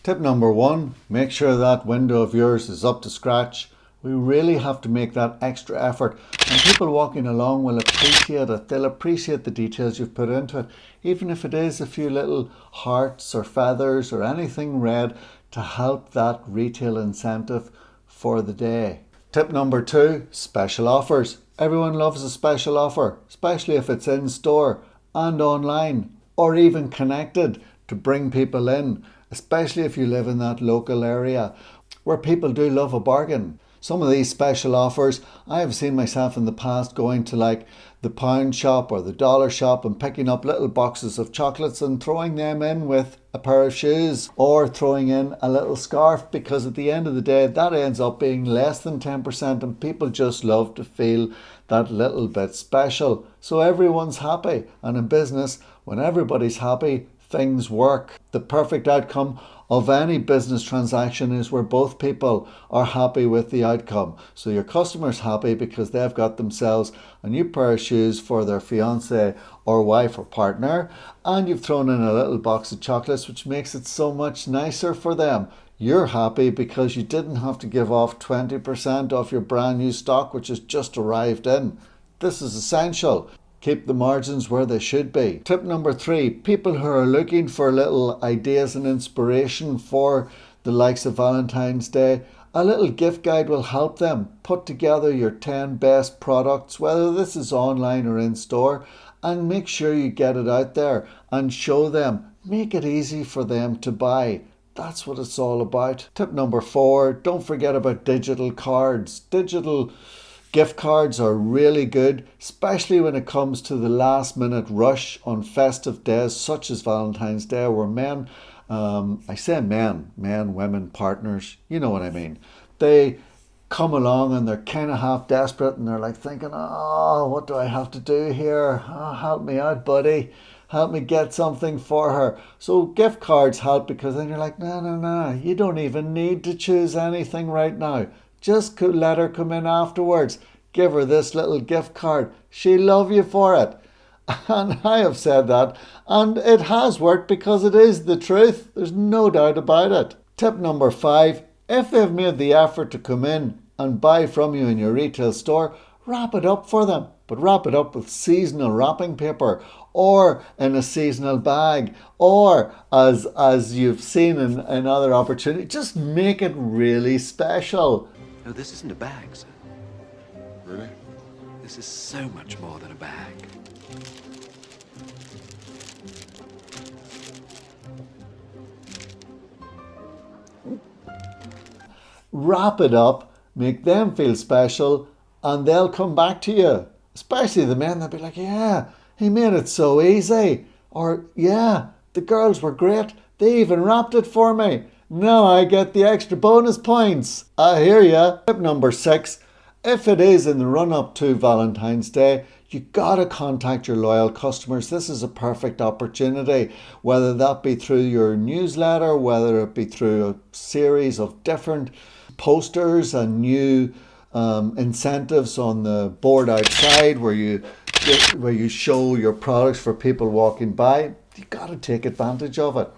Tip number 1, make sure that window of yours is up to scratch. We really have to make that extra effort, and people walking along will appreciate it. They'll appreciate the details you've put into it, even if it is a few little hearts or feathers or anything red to help that retail incentive for the day. Tip number 2, special offers. Everyone loves a special offer, especially if it's in store and online or even connected to bring people in, especially if you live in that local area where people do love a bargain. Some of these special offers, I have seen myself in the past going to like the pound shop or the dollar shop and picking up little boxes of chocolates and throwing them in with a pair of shoes or throwing in a little scarf, because at the end of the day that ends up being less than 10% and people just love to feel that little bit special. So everyone's happy, and in business, when everybody's happy, things work. The perfect outcome of any business transaction is where both people are happy with the outcome. So your customer's happy because they've got themselves a new pair of shoes for their fiance or wife or partner, and you've thrown in a little box of chocolates, which makes it so much nicer for them. You're happy because you didn't have to give off 20% off your brand new stock which has just arrived in. This is essential. Keep the margins where they should be. Tip number 3, people who are looking for little ideas and inspiration for the likes of Valentine's Day, a little gift guide will help them put together your 10 best products, whether this is online or in store, and make sure you get it out there and show them. Make it easy for them to buy. That's what it's all about. Tip number 4, don't forget about digital cards. Digital gift cards are really good, especially when it comes to the last minute rush on festive days such as Valentine's Day, where men, I say men, women, partners, you know what I mean. They come along and they're kind of half desperate and they're like thinking, oh, what do I have to do here? Oh, help me out, buddy. Help me get something for her. So gift cards help, because then you're like, no, you don't even need to choose anything right now. Just let her come in afterwards. Give her this little gift card. She'll love you for it. And I have said that, and it has worked because it is the truth. There's no doubt about it. Tip number 5, if they've made the effort to come in and buy from you in your retail store, wrap it up for them. But wrap it up with seasonal wrapping paper or in a seasonal bag, or as you've seen in other opportunities, just make it really special. No, this isn't a bag, sir. Really? This is so much more than a bag. Wrap it up, make them feel special, and they'll come back to you. Especially the men, they'll be like, yeah, he made it so easy. Or, yeah, the girls were great. They even wrapped it for me. Now I get the extra bonus points. I hear ya. Tip number 6, if it is in the run up to Valentine's Day, you gotta contact your loyal customers. This is a perfect opportunity, whether that be through your newsletter, whether it be through a series of different posters and new incentives on the board outside where you show your products for people walking by. You gotta take advantage of it.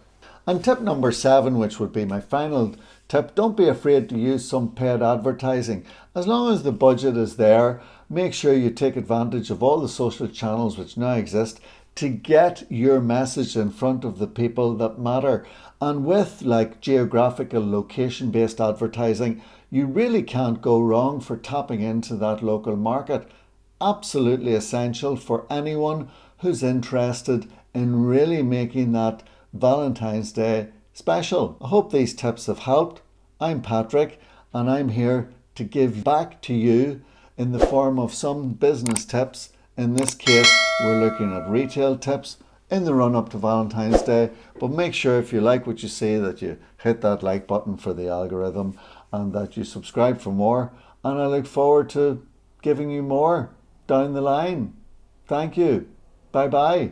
And tip number 7, which would be my final tip, don't be afraid to use some paid advertising. As long as the budget is there, make sure you take advantage of all the social channels which now exist to get your message in front of the people that matter. And with like geographical location-based advertising, you really can't go wrong for tapping into that local market. Absolutely essential for anyone who's interested in really making that Valentine's Day special. I hope these tips have helped. I'm Patrick, and I'm here to give back to you in the form of some business tips. In this case, we're looking at retail tips in the run up to Valentine's Day. But make sure, if you like what you see, that you hit that like button for the algorithm and that you subscribe for more. And I look forward to giving you more down the line. Thank you. Bye bye.